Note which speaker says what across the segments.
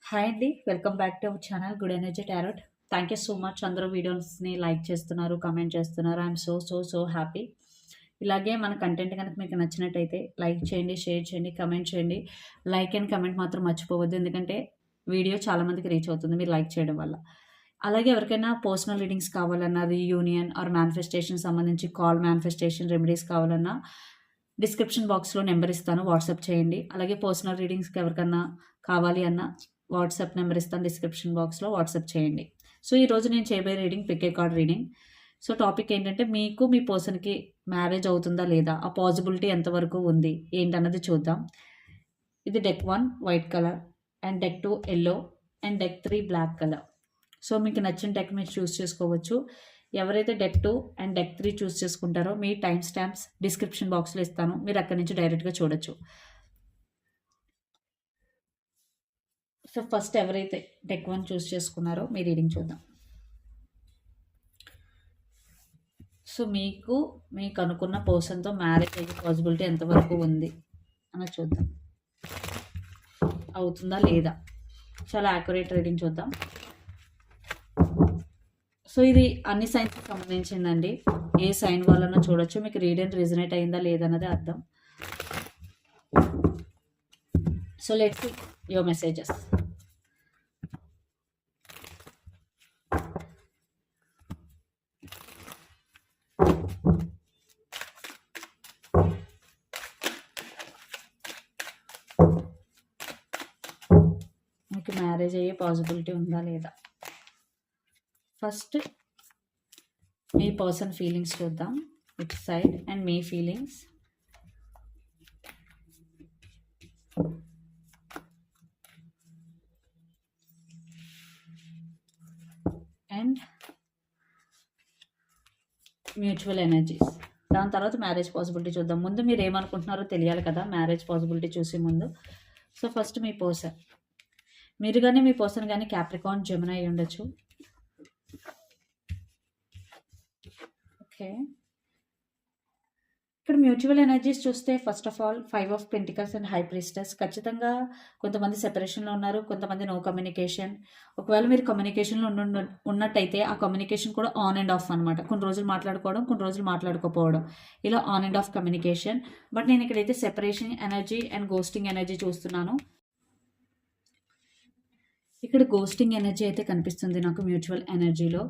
Speaker 1: Hi అండి. Welcome back to our channel good energy tarot. Thank you so much. అందరూ వీడియోస్‌ని like చేస్తున్నారు, comment చేస్తున్నారు. I'm so happy. ఇలాగే మన కంటెంట్ గనక మీకు నచ్చినట్టయితే లైక్ చేయండి, షేర్ చేయండి, కామెంట్ చేయండి. లైక్ అండ్ కామెంట్ మాత్రం మర్చిపోవద్దు. ఎందుకంటే వీడియో చాలా మందికి రీచ్ అవుతుంది మీరు లైక్ చేయడం వల్ల. అలాగే ఎవరికైనా పర్సనల్ రీడింగ్స్ కావాలన్నా, రీయూనియన్ ఆర్ మేనిఫెస్టేషన్ సంబంధించి కాల్ మేనిఫెస్టేషన్ రెమెడీస్ కావాలన్నా డిస్క్రిప్షన్ బాక్స్‌లో నంబర్ ఇస్తాను. వాట్సాప్ చేయండి. అలాగే పర్సనల్ రీడింగ్స్‌కి ఎవరికన్నా కావాలి అన్నా వాట్సాప్ నెంబర్ ఇస్తాను డిస్క్రిప్షన్ బాక్స్‌లో వాట్సాప్ చేయండి. సో, ఈరోజు నేను చేయబోయే reading pick a card reading. So, topic ఏంటంటే మీకు మీ పర్సన్‌కి మ్యారేజ్ అవుతుందా లేదా? ఆ పాసిబిలిటీ ఎంతవరకు ఉంది? ఏంటన్నది చూద్దాం. ఇది deck 1 white colour and deck 2 yellow and deck 3 black colour. So, మీకు నచ్చిన డెక్ మీరు చూస్ చేసుకోవచ్చు. ఎవరైతే డెక్ 2 అండ్ డెక్ 3 చూస్ చేసుకుంటారో మీ టైమ్ స్టాంప్స్ డిస్క్రిప్షన్ బాక్స్‌లో ఇస్తాను. మీరు అక్కడి నుంచి డైరెక్ట్‌గా చూడొచ్చు. సో, ఫస్ట్ ఎవరైతే డెక్ 1 చూస్ చేసుకున్నారో మీ రీడింగ్ చూద్దాం. సో, మీకు అనుకున్న పర్సన్‌తో మ్యారేజ్ అయ్యే పాసిబిలిటీ ఎంతవరకు ఉంది అన్నది చూద్దాం. అవుతుందా లేదా? చాలా యాక్యురేట్ రీడింగ్ చూద్దాం. సో, ఇది అన్ని సైన్స్‌కి సంబంధించిందండి. ఏ సైన్ వాళ్ళనో చూడొచ్చు. మీకు రీడ్ అండ్ రిజనేట్ అయిందా లేదన్నదే అర్థం. So, let's see your messages. మీకు మ్యారేజ్ అయ్యే పాసిబిలిటీ ఉందా లేదా? ఫస్ట్ మీ పర్సన్ ఫీలింగ్స్ చూద్దాం. ఇట్ సైడ్ అండ్ మీ ఫీలింగ్స్. And mutual energies. దాని తర్వాత మ్యారేజ్ పాసిబిలిటీ చూద్దాం. ముందు మీరు ఏమనుకుంటున్నారో తెలియాలి కదా మ్యారేజ్ పాసిబిలిటీ చూసే ముందు. సో, ఫస్ట్ మీ పర్సన్. మీరు కానీ మీ పర్సన్ కానీ క్యాప్రికాన్, జెమిని అయి ఉండొచ్చు. ఓకే. ఇక్కడ మ్యూచువల్ ఎనర్జీస్ చూస్తే first of all 5 of pentacles and high priestess. ఖచ్చితంగా కొంతమంది సెపరేషన్‌లో ఉన్నారు. కొంతమంది నో కమ్యూనికేషన్. ఒకవేళ మీరు కమ్యూనికేషన్‌లో ఉన్నట్టయితే ఆ కమ్యూనికేషన్ కూడా ఆన్ అండ్ ఆఫ్ అనమాట. కొన్ని రోజులు మాట్లాడుకోవడం, కొన్ని రోజులు మాట్లాడుకోకపోవడం. ఇలా on and of communication. But నేను ఇక్కడైతే separation energy and ghosting energy చూస్తున్నాను. ఇక్కడ గోస్టింగ్ ఎనర్జీ అయితే కనిపిస్తుంది నాకు మ్యూచువల్ ఎనర్జీలో.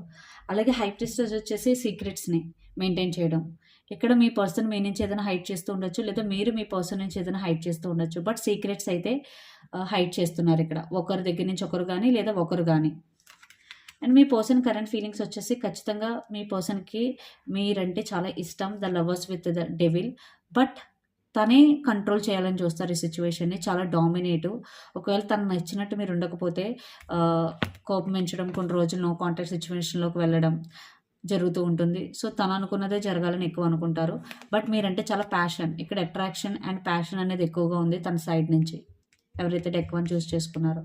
Speaker 1: అలాగే హై ప్రీస్టెస్ వచ్చేసి సీక్రెట్స్‌ని మెయింటైన్ చేయడం. ఇక్కడ మీ పర్సన్ మీ నుంచి ఏదైనా హైడ్ చేస్తూ ఉండొచ్చు. లేదా మీరు మీ పర్సన్ నుంచి ఏదైనా హైడ్ చేస్తూ ఉండొచ్చు. బట్ సీక్రెట్స్ అయితే హైడ్ చేస్తున్నారు ఇక్కడ. ఒకరి దగ్గర నుంచి ఒకరు గానీ, లేదా ఒకరు గానీ. And me person current feelings వచ్చేసి ఖచ్చితంగా మీ పర్సన్‌కి మీరంటే చాలా ఇష్టం. The lovers with the devil. But తనే కంట్రోల్ చేయాలని చూస్తారు ఈ సిట్యుయేషన్‌ని. చాలా డామినేటివ్. ఒకవేళ తనకు నచ్చినట్టు మీరు ఉండకపోతే కోపగించడం, కొన్ని రోజులు నో కాంటాక్ట్ సిట్యుయేషన్‌లోకి వెళ్ళడం జరుగుతూ ఉంటుంది. సో, తను అనుకున్నదే జరగాలని ఎక్కువ అనుకుంటారు. బట్ మీరంటే చాలా ప్యాషన్. ఇక్కడ అట్రాక్షన్ అండ్ ప్యాషన్ అనేది ఎక్కువగా ఉంది తన సైడ్ నుంచి. ఎవరైతే డెక్ 1 చూస్ చేసుకున్నారో.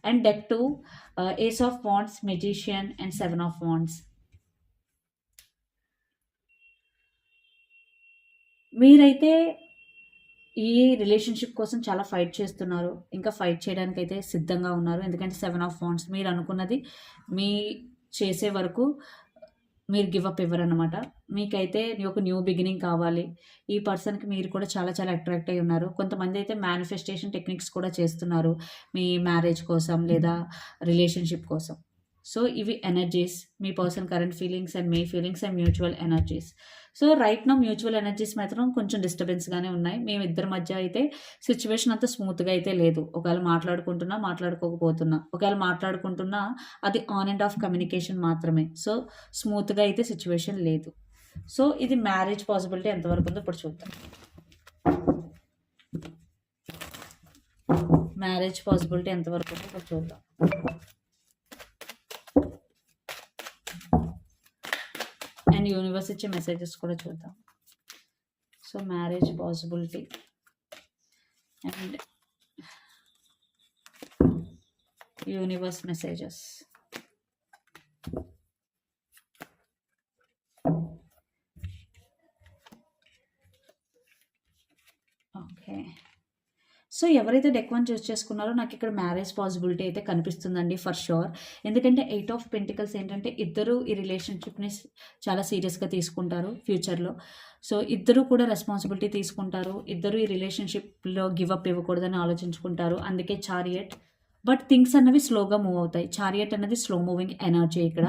Speaker 1: And deck 2 ace of wands, magician and 7 of wands. మీరైతే ఈ రిలేషన్‌షిప్ కోసం చాలా ఫైట్ చేస్తున్నారు. ఇంకా ఫైట్ చేయడానికైతే సిద్ధంగా ఉన్నారు. ఎందుకంటే 7 ఆఫ్ వాండ్స్ మీరనుకున్నది మీ చేసే వరకు మీరు గివ్ అప్ ఇవ్వరనమాట. మీకైతే ఒక న్యూ బిగినింగ్ కావాలి. ఈ పర్సన్‌కి మీరు కూడా చాలా చాలా అట్రాక్ట్ అయ్యి ఉన్నారు. కొంతమందైతే మేనిఫెస్టేషన్ టెక్నిక్స్ కూడా చేస్తున్నారు. మీ మ్యారేజ్ కోసం లేదా రిలేషన్‌షిప్ కోసం. సో, ఇవి energies. Me person current feelings and మీ feelings and mutual energies. So, right now mutual energies మాత్రం కొంచెం డిస్టర్బెన్స్‌గానే ఉన్నాయి. మేమిద్దరి మధ్య అయితే సిట్యుయేషన్ అంత స్మూత్‌గా అయితే లేదు. ఒకవేళ మాట్లాడుకుంటున్నా, మాట్లాడుకోకపోతున్నా. ఒకవేళ మాట్లాడుకుంటున్నా అది ఆన్ అండ్ ఆఫ్ కమ్యూనికేషన్ మాత్రమే. సో, స్మూత్‌గా అయితే సిట్యుయేషన్ లేదు. సో, ఇది మ్యారేజ్ పాసిబిలిటీ ఎంతవరకు ఉందో ఇప్పుడు చూద్దాం. మ్యారేజ్ పాసిబిలిటీ ఎంతవరకు ఉందో ఇప్పుడు చూద్దాం. అండ్ యూనివర్స్ ఇచ్చే మెసేజెస్ కూడా చూద్దాం. So, marriage possibility and universe messages. Okay. So, ఎవరైతే డెక్ 1 చూస్ చేసుకున్నారో నాకు ఇక్కడ మ్యారేజ్ పాసిబిలిటీ అయితే కనిపిస్తుందండి ఫర్ ష్యూర్. ఎందుకంటే 8 ఆఫ్ పెంటికల్స్ ఏంటంటే ఇద్దరు ఈ రిలేషన్‌షిప్‌ని చాలా సీరియస్‌గా తీసుకుంటారు ఫ్యూచర్‌లో. సో, ఇద్దరు కూడా రెస్పాన్సిబిలిటీ తీసుకుంటారు. ఇద్దరు ఈ రిలేషన్‌షిప్‌లో గివ్ అప్ ఇవ్వకూడదని ఆలోచించుకుంటారు. అందుకే చారియట్. బట్ థింగ్స్ అన్నవి స్లోగా మూవ్ అవుతాయి. చారియట్ అనేది స్లో మూవింగ్ ఎనర్జీ ఇక్కడ.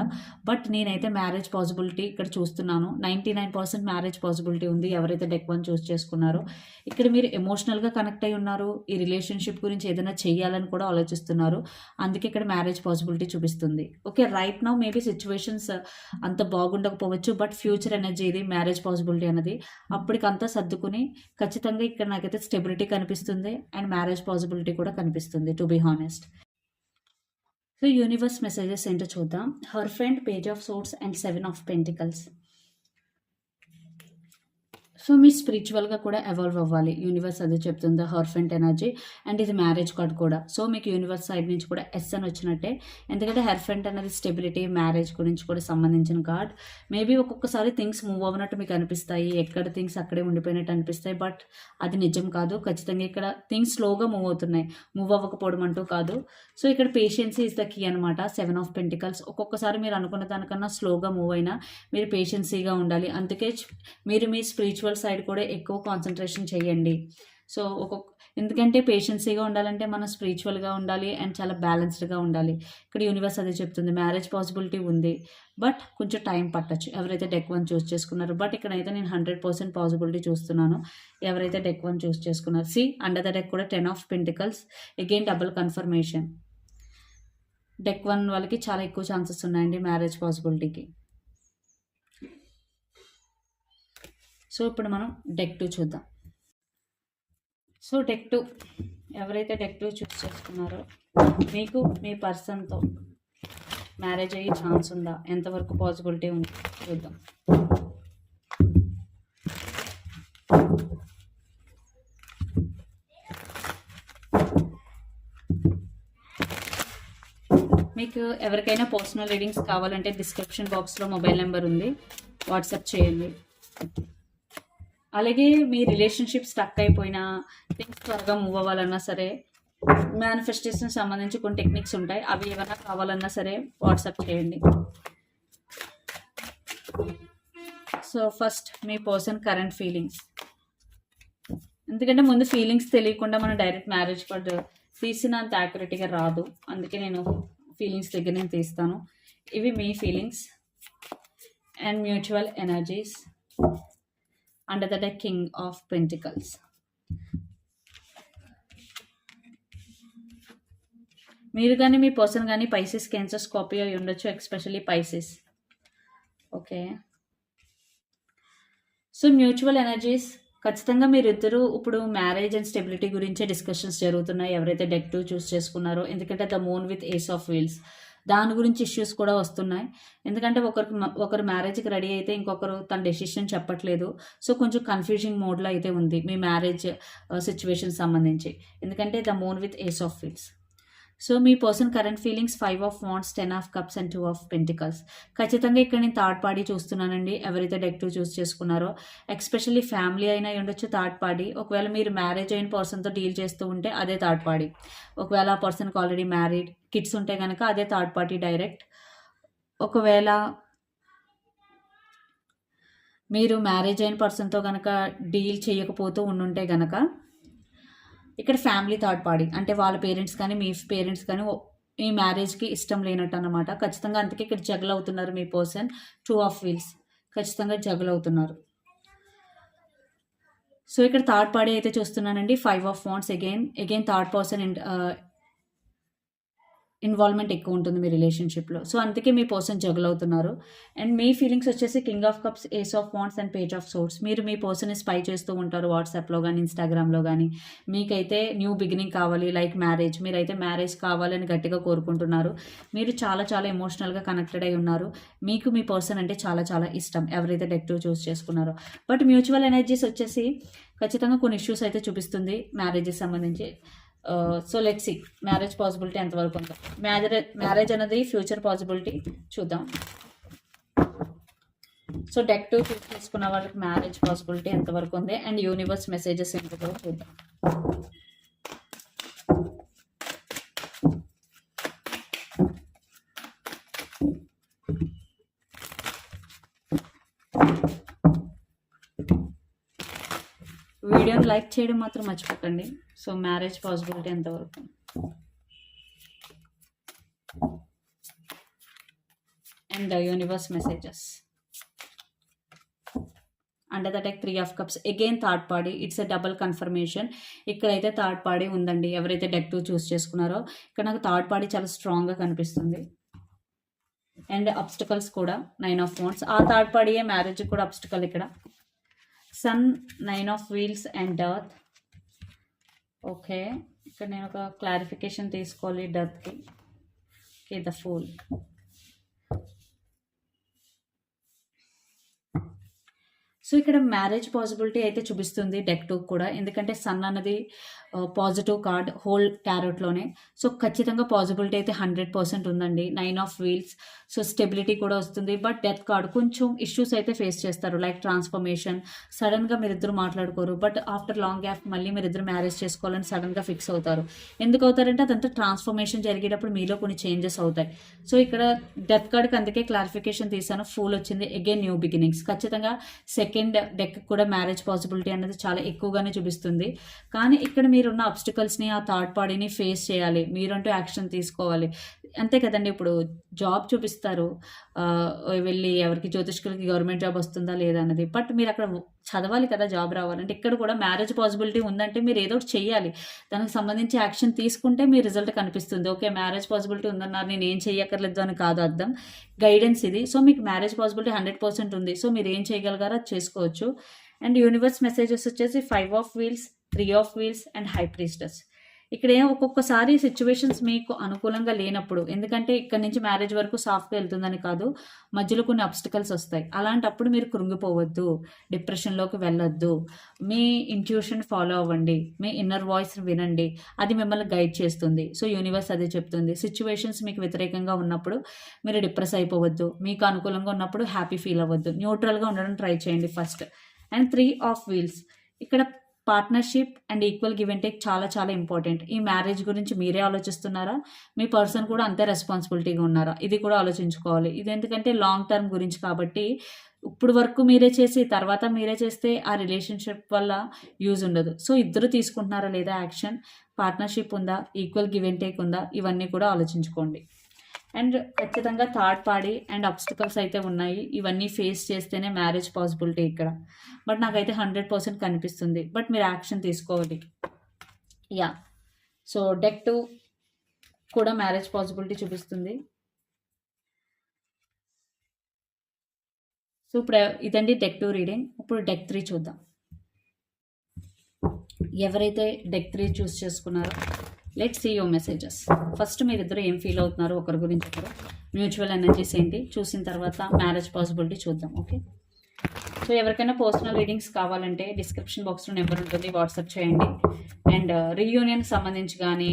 Speaker 1: బట్ నేనైతే మ్యారేజ్ పాసిబిలిటీ ఇక్కడ చూస్తున్నాను. 99% మ్యారేజ్ పాసిబిలిటీ ఉంది. ఎవరైతే డెక్ 1 చూస్ చేసుకున్నారో. ఇక్కడ మీరు ఎమోషనల్‌గా కనెక్ట్ అయ్యి ఉన్నారు. ఈ రిలేషన్‌షిప్ గురించి ఏదైనా చేయాలని కూడా ఆలోచిస్తున్నారు. అందుకే ఇక్కడ మ్యారేజ్ పాసిబిలిటీ చూపిస్తుంది. Okay. Right now maybe situations అంత బాగుండకపోవచ్చు. బట్ ఫ్యూచర్ ఎనర్జీ ఇది మ్యారేజ్ పాసిబిలిటీ అన్నది. అప్పటికంతా సర్దుకుని ఖచ్చితంగా ఇక్కడ నాకైతే స్టెబిలిటీ కనిపిస్తుంది. అండ్ మ్యారేజ్ పాసిబిలిటీ కూడా కనిపిస్తుంది to be honest. So, universe messages ఏంటో చూద్దాం. Hierophant, page of swords and 7 of pentacles. So, మీరు స్పిరిచువల్‌గా కూడా ఎవాల్వ్ అవ్వాలి. యూనివర్స్ అదే చెప్తుంది. హెరాఫెంట్ ఎనర్జీ అండ్ ఇది మ్యారేజ్ కార్డ్ కూడా. సో, మీకు యూనివర్స్ సైడ్ నుంచి కూడా ఎస్ అని వచ్చినట్టే. ఎందుకంటే హెరాఫెంట్ అనేది స్టెబిలిటీ, మ్యారేజ్ గురించి కూడా సంబంధించిన కార్డ్. మేబీ ఒక్కొక్కసారి థింగ్స్ మూవ్ అవ్వనట్టు మీకు అనిపిస్తాయి. ఎక్కడ థింగ్స్ అక్కడే ఉండిపోయినట్టు అనిపిస్తాయి. బట్ అది నిజం కాదు. ఖచ్చితంగా ఇక్కడ థింగ్స్ స్లోగా మూవ్ అవుతున్నాయి. మూవ్ అవ్వకపోవడం అంటూ కాదు. సో, ఇక్కడ పేషెన్సీ ఈజ్ ద కీ అనమాట. 7 ఆఫ్ పెంటికల్స్. ఒక్కొక్కసారి మీరు అనుకున్న దానికన్నా స్లోగా మూవ్ అయినా మీరు పేషెన్సీగా ఉండాలి. అందుకే మీరు మీ స్పిరిచువల్ సైడ్ కూడా ఎక్కువ కాన్సన్ట్రేషన్ చేయండి. సో, ఎందుకంటే పేషెన్సీగా ఉండాలంటే మనం స్పిరిచువల్‌గా ఉండాలి అండ్ చాలా బ్యాలెన్స్డ్‌గా ఉండాలి. ఇక్కడ యూనివర్స్ అదే చెప్తుంది. మ్యారేజ్ పాసిబిలిటీ ఉంది. బట్ కొంచెం టైం పట్టొచ్చు. ఎవరైతే డెక్ 1 చూస్ చేసుకున్నారో. బట్ ఇక్కడైతే నేను 100% పాసిబిలిటీ చూస్తున్నాను. ఎవరైతే డెక్ 1 చూస్ చేసుకున్నారు. అండర్ ద డెక్ కూడా 10 of pentacles. Again double confirmation. Deck 1 వాళ్ళకి చాలా ఎక్కువ ఛాన్సెస్ ఉన్నాయండి మ్యారేజ్ పాసిబిలిటీకి. సో, ఇప్పుడు మనం డెక్ 2 చూద్దాం. సో, డెక్ 2 ఎవరైతే డెక్ 2 చూస్ చేసుకున్నారో మీకు మీ పర్సన్‌తో మ్యారేజ్ అయ్యే ఛాన్స్ ఉందా? ఎంతవరకు పాసిబిలిటీ ఉంది చూద్దాం. మీకు ఎవరికైనా పర్సనల్ రీడింగ్స్ కావాలంటే డిస్క్రిప్షన్ బాక్స్‌లో మొబైల్ నెంబర్ ఉంది. వాట్సాప్ చేయండి. అలాగే మీ రిలేషన్షిప్ స్టక్ అయిపోయినా థింగ్స్ త్వరగా మూవ్ అవ్వాలన్నా సరే మేనిఫెస్టేషన్ సంబంధించి కొన్ని టెక్నిక్స్ ఉంటాయి. అవి ఏమైనా కావాలన్నా సరే వాట్సాప్ చేయండి. సో, ఫస్ట్ మీ పర్సన్ కరెంట్ ఫీలింగ్స్. ఎందుకంటే ముందు ఫీలింగ్స్ తెలియకుండా మనం డైరెక్ట్ మ్యారేజ్ కార్డ్ తీసినంత యాక్యురేట్గా రాదు. అందుకే నేను ఫీలింగ్స్ దగ్గర నేను తీస్తాను. ఇవి మీ feelings and mutual energies. Under the deck king of pentacles. మీరు కానీ మీ పర్సన్ కానీ పైసిస్, క్యాన్సర్, స్కార్పియో అయి ఉండొచ్చు. Especially Pisces. Okay. So, mutual energies ఖచ్చితంగా మీరిద్దరూ ఇప్పుడు మ్యారేజ్ అండ్ స్టెబిలిటీ గురించే డిస్కషన్స్ జరుగుతున్నాయి. ఎవరైతే డెక్ 2 చూస్ చేసుకున్నారో. ఎందుకంటే the moon with ace of wheels. దాని గురించి ఇష్యూస్ కూడా వస్తున్నాయి. ఎందుకంటే ఒకరు మ్యారేజ్‌కి రెడీ అయితే ఇంకొకరు తన డెసిషన్ చెప్పట్లేదు. సో, కొంచెం కన్‌ఫ్యూజింగ్ మోడ్‌లో అయితే ఉంది మీ మ్యారేజ్ సిట్యుయేషన్ సంబంధించి. ఎందుకంటే the moon with ace of wheels. So, మీ person current feelings 5 of wands, 10 of cups and 2 of pentacles. ఖచ్చితంగా ఇక్కడ నేను థర్డ్ పార్టీ చూస్తున్నానండి. ఎవరైతే డెక్ 2 చూస్ చేసుకున్నారో. ఎస్పెషల్లీ ఫ్యామిలీ అయినా ఉండొచ్చు థర్డ్ పార్టీ. ఒకవేళ మీరు మ్యారేజ్ అయిన పర్సన్‌తో డీల్ చేస్తూ ఉంటే అదే థర్డ్ పార్టీ. ఒకవేళ ఆ పర్సన్‌కి ఆల్రెడీ మ్యారీడ్, కిడ్స్ ఉంటే గనక అదే థర్డ్ పార్టీ డైరెక్ట్. ఒకవేళ మీరు మ్యారేజ్ అయిన పర్సన్‌తో గనక డీల్ చేయకపోతూ ఉండుంటే గనక ఇక్కడ ఫ్యామిలీ థర్డ్ పార్టీ. అంటే వాళ్ళ పేరెంట్స్ కానీ మీ పేరెంట్స్ కానీ ఈ మ్యారేజ్‌కి ఇష్టం లేనట్టు అన్నమాట. ఖచ్చితంగా అందుకే ఇక్కడ జగల్ అవుతున్నారు మీ పర్సన్. 2 of wheels. ఖచ్చితంగా జగల్ అవుతున్నారు. సో, ఇక్కడ థర్డ్ పార్టీ అయితే చూస్తున్నానండి. 5 of wands. Again third person involvement ఎక్కువ ఉంటుంది మీ రిలేషన్‌షిప్‌లో. సో, అందుకే మీ పర్సన్ జగల్ అవుతున్నారు. అండ్ మీ ఫీలింగ్స్ వచ్చేసి king of cups, ace of wands and page of swords. మీరు మీ పర్సన్‌ని స్పై చేస్తూ ఉంటారు వాట్సాప్‌లో గానీ, ఇన్‌స్టాగ్రామ్‌లో గానీ. మీకైతే న్యూ బిగినింగ్ కావాలి లైక్ మ్యారేజ్. మీరైతే మ్యారేజ్ కావాలని గట్టిగా కోరుకుంటున్నారు. మీరు చాలా చాలా ఎమోషనల్‌గా కనెక్టెడ్ అయి ఉన్నారు. మీకు మీ పర్సన్ అంటే చాలా చాలా ఇష్టం. ఎవరైతే డెక్ 2 చూస్ చేసుకున్నారో. బట్ మ్యూచువల్ ఎనర్జీస్ వచ్చేసి ఖచ్చితంగా కొన్ని ఇష్యూస్ అయితే చూపిస్తుంది మ్యారేజ్‌కి సంబంధించి. So, let's see marriage possibility ఎంతవరకు ఉందో. మ్యారేజ్ అనేది ఫ్యూచర్ పాసిబిలిటీ చూద్దాం. సో, డెక్ 2 చూస్ చేసుకున్న వాళ్ళకి మ్యారేజ్ పాసిబిలిటీ ఎంతవరకు ఉంది అండ్ యూనివర్స్ మెసేజెస్ ఏంటో చూద్దాం. వీడియోని లైక్ చేయడం మాత్రం మర్చిపోకండి. సో మ్యారేజ్ పాసిబిలిటీ ఎంతవరకు? And universe messages under the deck 3 of Cups. Again third party. It's a double confirmation. ఇక్కడైతే థర్డ్ పార్టీ ఉందండి. ఎవరైతే డెక్ 2 చూస్ చేసుకున్నారో ఇక్కడ నాకు థర్డ్ పార్టీ చాలా స్ట్రాంగ్గా కనిపిస్తుంది. అండ్ అబ్స్టికల్స్ కూడా 9 of Wands. ఆ థర్డ్ పార్టీయే మ్యారేజ్ కూడా అబ్స్టికల్. ఇక్కడ సన్, 9 of Wheels అండ్ డర్త్. ఓకే, ఇక్కడ నేను ఒక క్లారిఫికేషన్ తీసుకోవాలి డర్త్కి. Okay, the fool. సో ఇక్కడ మ్యారేజ్ పాసిబిలిటీ అయితే చూపిస్తుంది డెక్ 2 కూడా. ఎందుకంటే సన్ అన్నది పాజిటివ్ కార్డ్ హోల్ టారోట్లోనే. సో ఖచ్చితంగా పాసిబిలిటీ అయితే 100% ఉందండి. 9 of Wheels. సో స్టెబిలిటీ కూడా వస్తుంది. బట్ డెత్ కార్డ్ కొంచెం ఇష్యూస్ అయితే ఫేస్ చేస్తారు. Like transformation. సడన్గా మీరిద్దరు మాట్లాడుకోరు. బట్ ఆఫ్టర్ లాంగ్ గ్యాప్ మళ్ళీ మీరిద్దరు మ్యారేజ్ చేసుకోవాలని సడన్గా ఫిక్స్ అవుతారు. ఎందుకు అవుతారంటే అదంతా ట్రాన్స్ఫర్మేషన్ జరిగేటప్పుడు మీలో కొన్ని చేంజెస్ అవుతాయి. సో ఇక్కడ డెత్ కార్డ్కి అందుకే క్లారిఫికేషన్ తీసాను. ఫూల్ వచ్చింది. Again new beginnings. ఖచ్చితంగా సెకండ్ డెక్ కూడా మ్యారేజ్ పాసిబిలిటీ అనేది చాలా ఎక్కువగానే చూపిస్తుంది. కానీ ఇక్కడ మీరున్న అబ్స్టికల్స్ని, ఆ థర్డ్ పార్టీని ఫేస్ చేయాలి. మీరంటూ యాక్షన్ తీసుకోవాలి. అంతే కదండి. ఇప్పుడు జాబ్ చూపిస్తారు, వెళ్ళి ఎవరికి జ్యోతిష్కులకి గవర్నమెంట్ జాబ్ వస్తుందా లేదా అన్నది. బట్ మీరు అక్కడ చదవాలి కదా జాబ్ రావాలంటే. ఇక్కడ కూడా మ్యారేజ్ పాసిబిలిటీ ఉందంటే మీరు ఏదో ఒకటి చెయ్యాలి. దానికి సంబంధించి యాక్షన్ తీసుకుంటే మీ రిజల్ట్ కనిపిస్తుంది. ఓకే, మ్యారేజ్ పాసిబిలిటీ ఉందన్నారు, నేను ఏం చెయ్యక్కర్లేదు అని కాదు అర్థం. గైడెన్స్ ఇది. సో మీకు మ్యారేజ్ పాసిబిలిటీ 100% ఉంది. సో మీరు ఏం చేయగలగారో అది చేసుకోవచ్చు. అండ్ యూనివర్స్ మెసేజెస్ వచ్చేసి 5 of Wheels, 3 of Wheels and high priestess. ఇక్కడ ఒక్కొక్కసారి సిచ్యువేషన్స్ మీకు అనుకూలంగా లేనప్పుడు, ఎందుకంటే ఇక్కడ నుంచి మ్యారేజ్ వరకు సాఫ్ట్గా వెళ్తుందని కాదు, మధ్యలో కొన్ని అబ్స్టికల్స్ వస్తాయి. అలాంటప్పుడు మీరు కృంగిపోవద్దు, డిప్రెషన్లోకి వెళ్ళొద్దు. మీ ఇంట్యూషన్ ఫాలో అవ్వండి, మీ ఇన్నర్ వాయిస్ వినండి. అది మిమ్మల్ని గైడ్ చేస్తుంది. సో యూనివర్స్ అదే చెప్తుంది. సిచ్యువేషన్స్ మీకు వ్యతిరేకంగా ఉన్నప్పుడు మీరు డిప్రెస్ అయిపోవద్దు. మీకు అనుకూలంగా ఉన్నప్పుడు హ్యాపీ ఫీల్ అవ్వద్దు. న్యూట్రల్గా ఉండడం ట్రై చేయండి ఫస్ట్. And 3 of Wheels. ఇక్కడ partnership and equal give and take చాలా చాలా ఇంపార్టెంట్. ఈ మ్యారేజ్ గురించి మీరే ఆలోచిస్తున్నారా, మీ పర్సన్ కూడా అంతే రెస్పాన్సిబిలిటీగా ఉన్నారా, ఇది కూడా ఆలోచించుకోవాలి. ఇది ఎందుకంటే లాంగ్ టర్మ్ గురించి కాబట్టి ఇప్పుడు వరకు మీరే చేసి తర్వాత మీరే చేస్తే ఆ రిలేషన్షిప్ వల్ల యూజ్ ఉండదు. సో ఇద్దరు తీసుకుంటున్నారా లేదా యాక్షన్, పార్ట్నర్షిప్ ఉందా, ఈక్వల్ గివ్ అండ్ టేక్ ఉందా, ఇవన్నీ కూడా ఆలోచించుకోండి. అండ్ ఖచ్చితంగా థర్డ్ పార్టీ అండ్ అబ్స్టికల్స్ అయితే ఉన్నాయి. ఇవన్నీ ఫేస్ చేస్తేనే మ్యారేజ్ పాసిబిలిటీ ఇక్కడ. బట్ నాకైతే 100% కనిపిస్తుంది. బట్ మీరు యాక్షన్ తీసుకోవాలి. యా, సో డెక్ 2 కూడా మ్యారేజ్ పాసిబిలిటీ చూపిస్తుంది. సో ఇప్పుడు ఇదండి డెక్ 2 రీడింగ్. ఇప్పుడు డెక్ 3 చూద్దాం. ఎవరైతే డెక్ 3 చూస్ చేసుకున్నారో let's see your messages. First మీరిద్దరు ఏం ఫీల్ అవుతున్నారు ఒకరి గురించి ఒకరు, మ్యూచువల్ ఎనర్జీస్ ఏంటి చూసిన తర్వాత మ్యారేజ్ పాసిబిలిటీ చూద్దాం. ఓకే, సో ఎవరికైనా పర్సనల్ రీడింగ్స్ కావాలంటే డిస్క్రిప్షన్ బాక్స్లో నెంబర్ ఉంటుంది, వాట్సాప్ చేయండి. అండ్ రీయూనియన్కి సంబంధించి కానీ,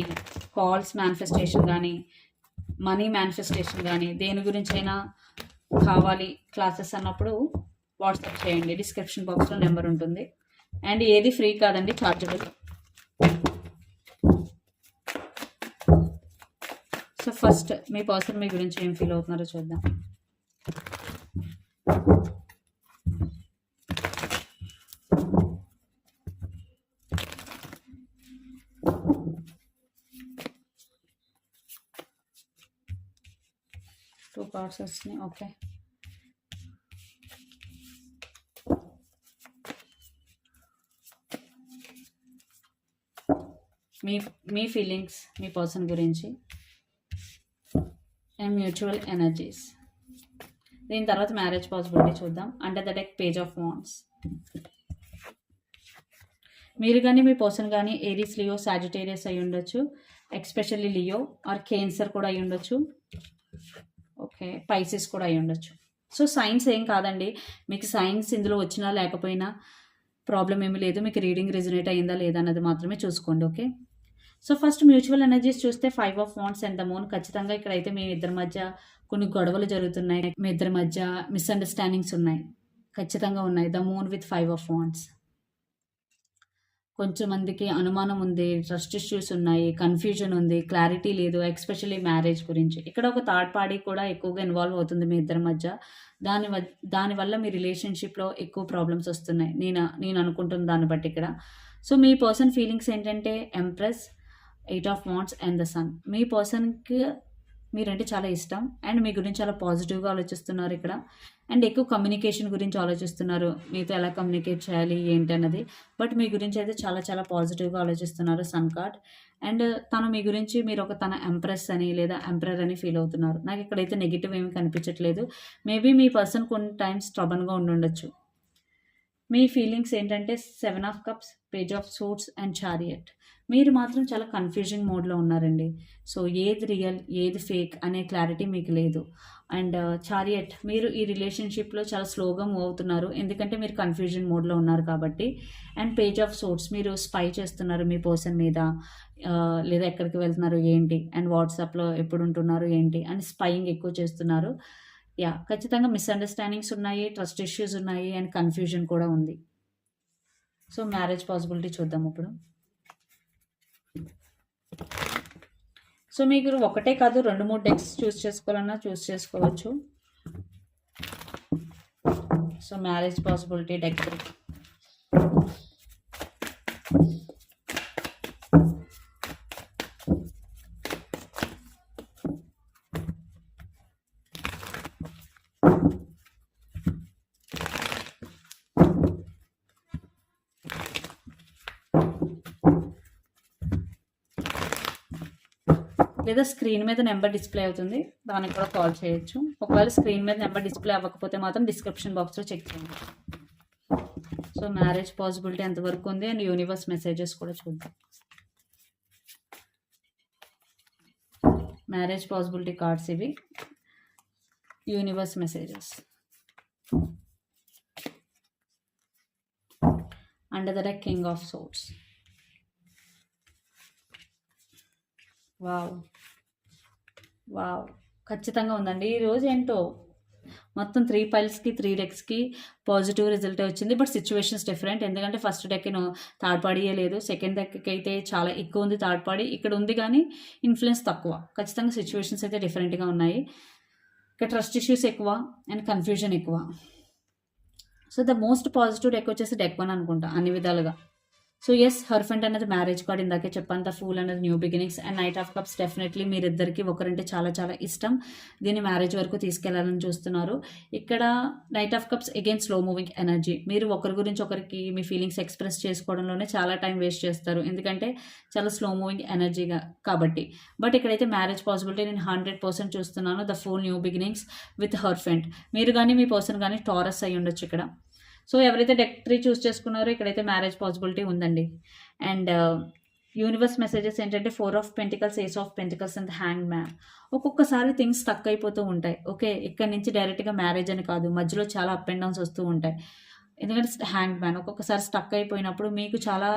Speaker 1: కాల్స్ మేనిఫెస్టేషన్ కానీ, మనీ మేనిఫెస్టేషన్ కానీ, దేని గురించి అయినా కావాలి క్లాసెస్ అన్నప్పుడు వాట్సాప్ చేయండి. డిస్క్రిప్షన్ బాక్స్లో నెంబర్ ఉంటుంది. అండ్ ఏది ఫ్రీ కాదండి, ఛార్జబుల్. సో ఫస్ట్ మీ పర్సన్ మీ గురించి ఏం ఫీల్ అవుతున్నారో చూద్దాం. టూ కార్డ్స్ వచ్చినాయి. ఓకే, మీ ఫీలింగ్స్ మీ పర్సన్ గురించి అండ్ మ్యూచువల్ ఎనర్జీస్. దీని తర్వాత మ్యారేజ్ పాసిబిలిటీ చూద్దాం. Under the deck page of wands. మీరు కానీ మీ పర్సన్ కానీ ఏరీస్, లియో, సాజిటేరియస్ అయి ఉండొచ్చు. ఎక్స్పెషల్లీ లియో ఆర్ కేన్సర్ కూడా అయి ఉండొచ్చు. ఓకే, పైసిస్ కూడా అయి ఉండొచ్చు. సో సైన్స్ ఏం కాదండి, మీకు సైన్స్ ఇందులో వచ్చినా లేకపోయినా ప్రాబ్లం ఏమీ లేదు. మీకు రీడింగ్ రిజనేట్ అయ్యిందా లేదా అన్నది మాత్రమే చూసుకోండి. Okay, so first mutual energies చూస్తే 5 of Wands and the moon. ఖచ్చితంగా ఇక్కడైతే మీ ఇద్దరి మధ్య కొన్ని గొడవలు జరుగుతున్నాయి, మీ ఇద్దరి మధ్య మిస్అండర్స్టాండింగ్స్ ఉన్నాయి, ఖచ్చితంగా ఉన్నాయి. The moon with 5 of Wands. కొంచెం మందికి అనుమానం ఉంది, ట్రస్ట్ ఇష్యూస్ ఉన్నాయి, కన్‌ఫ్యూజన్ ఉంది, క్లారిటీ లేదు. ఎస్పెషల్లీ మ్యారేజ్ గురించి. ఇక్కడ ఒక థర్డ్ పార్టీ కూడా ఎక్కువగా ఇన్వాల్వ్ అవుతుంది మీ ఇద్దరి మధ్య. దాని వ దానివల్ల మీ రిలేషన్‌షిప్‌లో ఎక్కువ ప్రాబ్లమ్స్ వస్తున్నాయి. నేను అనుకుంటున్న దాన్ని బట్టి ఇక్కడ. సో, మీ పర్సన్ ఫీలింగ్స్ ఏంటంటే empress, 8 of wands and the sun. మీ పర్సన్‌కి మీరంటే చాలా ఇష్టం అండ్ మీ గురించి చాలా పాజిటివ్‌గా ఆలోచిస్తున్నారు ఇక్కడ. అండ్ ఎక్కువ కమ్యూనికేషన్ గురించి ఆలోచిస్తున్నారు. మీతో ఎలా కమ్యూనికేట్ చేయాలి ఏంటి అన్నది. బట్ మీ గురించి అయితే చాలా చాలా పాజిటివ్‌గా ఆలోచిస్తున్నారు సన్ కార్డ్. అండ్ తను మీ గురించి మీరు ఒక తన ఎంప్రెస్ అని లేదా ఎంపరర్ అని ఫీల్ అవుతున్నారు. నాకు ఇక్కడైతే నెగెటివ్ ఏమి కనిపించట్లేదు. మేబీ మీ పర్సన్ కొన్ని టైమ్స్ స్టబర్న్‌గా ఉండుండొచ్చు. మీ ఫీలింగ్స్ ఏంటంటే 7 of cups, page of suits and chariot. మీరు మాత్రం చాలా కన్‌ఫ్యూజింగ్ మోడ్‌లో ఉన్నారండి. సో, ఏది రియల్, ఏది ఫేక్ అనే క్లారిటీ మీకు లేదు. అండ్ చారియట్, మీరు ఈ రిలేషన్‌షిప్‌లో చాలా స్లోగా మూవ్ అవుతున్నారు. ఎందుకంటే మీరు కన్‌ఫ్యూజన్ మోడ్‌లో ఉన్నారు కాబట్టి. అండ్ పేజ్ ఆఫ్ సూట్స్, మీరు స్పై చేస్తున్నారు మీ పర్సన్ మీద. లేదా ఎక్కడికి వెళ్తున్నారు ఏంటి, అండ్ వాట్సాప్‌లో ఎప్పుడుంటున్నారు ఏంటి అని స్పైయింగ్ ఎక్కువ చేస్తున్నారు. ఖచ్చితంగా మిస్‌అండర్‌స్టాండింగ్స్ ఉన్నాయి, ట్రస్ట్ ఇష్యూస్ ఉన్నాయి అండ్ కన్‌ఫ్యూజన్ కూడా ఉంది. సో, మ్యారేజ్ పాసిబిలిటీ చూద్దాం ఇప్పుడు. సో, మీరు ఒకటే కాదు 2, 3 డెక్స్ చూస్ చేసుకోవాలన్నా చూస్ చేసుకోవచ్చు. So, marriage possibility deck 3. లేదా స్క్రీన్ మీద నెంబర్ డిస్ప్లే అవుతుంది, దానికి కూడా కాల్ చేయొచ్చు. ఒకవేళ స్క్రీన్ మీద నెంబర్ డిస్ప్లే అవ్వకపోతే మాత్రం డిస్క్రిప్షన్ బాక్స్లో చెక్ చేయండి. సో, మ్యారేజ్ పాసిబిలిటీ ఎంతవరకు ఉంది అండ్ యూనివర్స్ మెసేజెస్ కూడా చూద్దాం. మ్యారేజ్ పాసిబిలిటీ కార్డ్స్ ఇవి. Universe messages. Under the deck king of swords. Wow! ఖచ్చితంగా ఉందండి. ఈరోజు ఏంటో మొత్తం 3 పైల్స్‌కి 3 డెక్స్‌కి పాజిటివ్ రిజల్టే వచ్చింది. But situations different. ఎందుకంటే ఫస్ట్ డెక్ థర్డ్ పార్టీయే లేదు. సెకండ్ డెక్‌కి అయితే చాలా ఎక్కువ ఉంది థర్డ్ పార్టీ. ఇక్కడ ఉంది కానీ ఇన్‌ఫ్లుయెన్స్ తక్కువ. ఖచ్చితంగా సిట్యుయేషన్స్ అయితే డిఫరెంట్‌గా ఉన్నాయి. ఇక్కడ ట్రస్ట్ ఇష్యూస్ ఎక్కువ అండ్ కన్‌ఫ్యూజన్ ఎక్కువ. So, the most positive deck వచ్చేసి డెక్ 1 అనుకుంటా అన్ని విధాలుగా. సో, యెస్, హర్ఫెంట్ అనేది మ్యారేజ్ కార్డ్ ఇందాకే చెప్పాను. ద ఫూల్ అనేది new beginnings and knight of cups definitely మీరిద్దరికి ఒకరంటే చాలా చాలా ఇష్టం. దీన్ని మ్యారేజ్ వరకు తీసుకెళ్లాలని చూస్తున్నారు. ఇక్కడ night of cups again slow moving energy. మీరు ఒకరి గురించి ఒకరికి మీ ఫీలింగ్స్ ఎక్స్ప్రెస్ చేసుకోవడంలోనే చాలా టైం వేస్ట్ చేస్తారు. ఎందుకంటే చాలా స్లో మూవింగ్ ఎనర్జీగా కాబట్టి. బట్ ఇక్కడైతే మ్యారేజ్ పాసిబిలిటీ నేను 100% చూస్తున్నాను. The fool new beginnings with హర్ఫెంట్. మీరు కానీ మీ పర్సన్ కానీ టారస్ అయ్యి ఉండొచ్చు ఇక్కడ. సో, ఎవరైతే డెక్ 3 చూస్ చేసుకున్నారో ఇక్కడైతే మ్యారేజ్ పాసిబిలిటీ ఉందండి. అండ్ యూనివర్స్ మెసేజెస్ ఏంటంటే 4 of pentacles, ace of pentacles and hang man. ఒక్కొక్కసారి థింగ్స్ స్టక్ అయిపోతూ ఉంటాయి. ఓకే, ఇక్కడ నుంచి డైరెక్ట్గా మ్యారేజ్ అని కాదు, మధ్యలో చాలా అప్ అండ్ డౌన్స్ వస్తూ ఉంటాయి. ఎందుకంటే హ్యాంగ్ మ్యాన్ ఒక్కొక్కసారి స్టక్ అయిపోయినప్పుడు మీకు చాలా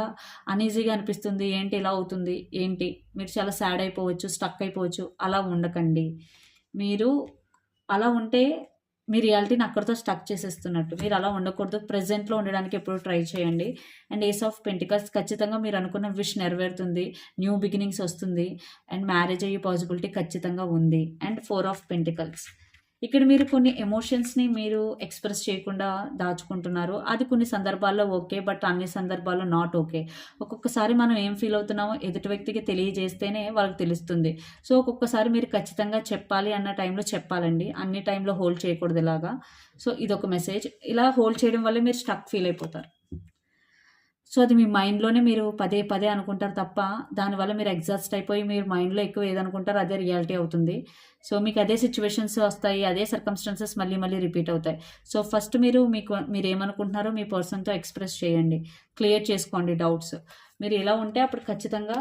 Speaker 1: అన్ఈజీగా అనిపిస్తుంది. ఏంటి ఇలా అవుతుంది ఏంటి, మీరు చాలా సాడ్ అయిపోవచ్చు, స్టక్ అయిపోవచ్చు. అలా ఉండకండి. మీరు అలా ఉంటే మీ రియాలిటీని అక్కడితో స్టక్ చేసేస్తున్నట్టు. మీరు అలా ఉండకూడదు. ప్రెజెంట్లో ఉండడానికి ఎప్పుడు ట్రై చేయండి. అండ్ ఏస్ ఆఫ్ పెంటికల్స్, ఖచ్చితంగా మీరు అనుకున్న విష్ నెరవేరుతుంది. న్యూ బిగినింగ్స్ వస్తుంది అండ్ మ్యారేజ్ అయ్యే పాసిబిలిటీ ఖచ్చితంగా ఉంది. అండ్ 4 ఆఫ్ పెంటికల్స్, ఇక్కడ మీరు కొన్ని ఎమోషన్స్ని మీరు ఎక్స్ప్రెస్ చేయకుండా దాచుకుంటున్నారు. అది కొన్ని సందర్భాల్లో ఓకే, బట్ అన్ని సందర్భాల్లో నాట్ ఓకే. ఒక్కొక్కసారి మనం ఏం ఫీల్ అవుతున్నామో ఎదుటి వ్యక్తికి తెలియజేస్తేనే వాళ్ళకి తెలుస్తుంది. సో, ఒక్కొక్కసారి మీరు ఖచ్చితంగా చెప్పాలి అన్న టైంలో చెప్పాలండి. అన్ని టైంలో హోల్డ్ చేయకూడదు ఇలాగా. సో, ఇదొక మెసేజ్. ఇలా హోల్డ్ చేయడం వల్ల మీరు స్టక్ ఫీల్ అయిపోతారు. సో, అది మీ మైండ్‌లోనే మీరు పదే పదే అనుకుంటారు తప్ప, దానివల్ల మీరు ఎగ్జాస్ట్ అయిపోయి మీరు మైండ్‌లో ఎక్కువ ఏదనుకుంటారో అదే రియాలిటీ అవుతుంది. సో, మీకు అదే సిట్యుయేషన్స్ వస్తాయి. అదే సర్కమ్‌స్టాన్సెస్ మళ్ళీ మళ్ళీ రిపీట్ అవుతాయి. సో, ఫస్ట్ మీరేమనుకుంటున్నారో మీ పర్సన్‌తో ఎక్స్‌ప్రెస్ చేయండి. క్లియర్ చేసుకోండి డౌట్స్. మీరు ఇలా ఉంటే అప్పుడు ఖచ్చితంగా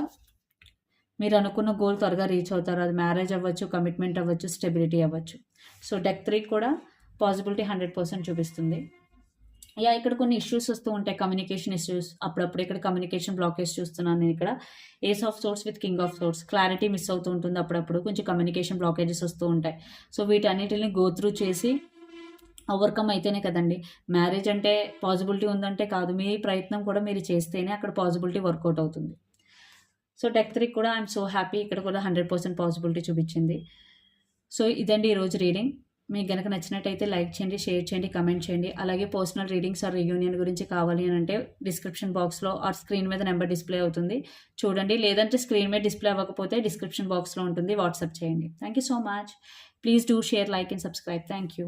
Speaker 1: మీరు అనుకున్న గోల్ త్వరగా రీచ్ అవుతారు. అది మ్యారేజ్ అవ్వచ్చు, కమిట్మెంట్ అవ్వచ్చు, స్టెబిలిటీ అవ్వచ్చు. సో, డెక్ 3 కూడా పాసిబిలిటీ 100% చూపిస్తుంది. ఇక్కడ కొన్ని ఇష్యూస్ వస్తూ ఉంటాయి. కమ్యూనికేషన్ ఇష్యూస్ అప్పుడప్పుడు ఇక్కడ కమ్యూనికేషన్ బ్లాకేజ్ చూస్తున్నాను నేను ఇక్కడ. Ace of swords with king of swords, clarity miss అవుతూ ఉంటుంది. అప్పుడప్పుడు కొంచెం కమ్యూనికేషన్ బ్లాకేజెస్ వస్తూ ఉంటాయి. సో, వీటన్నిటిని గో త్రూ చేసి ఓవర్‌కమ్ అయితేనే కదండీ! మ్యారేజ్ అంటే పాజిబిలిటీ ఉందంటే కాదు. మీ ప్రయత్నం కూడా మీరు చేస్తేనే అక్కడ పాజిబిలిటీ వర్కౌట్ అవుతుంది. సో, డెక్ 3 కూడా ఐయామ్ సో హ్యాపీ. ఇక్కడ కూడా 100% పాజిబిలిటీ చూపించింది. సో, ఇదండి ఈరోజు రీడింగ్. మీకు గనక నచ్చినట్టయితే లైక్ చేయండి, షేర్ చేయండి, కామెంట్ చేయండి. అలాగే పర్సనల్ రీడింగ్స్ ఆర్ రీయూనియన్ గురించి కావాలి అనంటే డిస్క్రిప్షన్ బాక్స్‌లో ఆర్ స్క్రీన్ మీద నంబర్ డిస్‌ప్లే అవుతుంది. చూడండి. లేదంటే స్క్రీన్ మీద డిస్‌ప్లే అవ్వకపోతే డిస్క్రిప్షన్ బాక్స్‌లో ఉంటుంది. వాట్సాప్ చేయండి. Thank you so much. Please do share, like and subscribe. Thank you.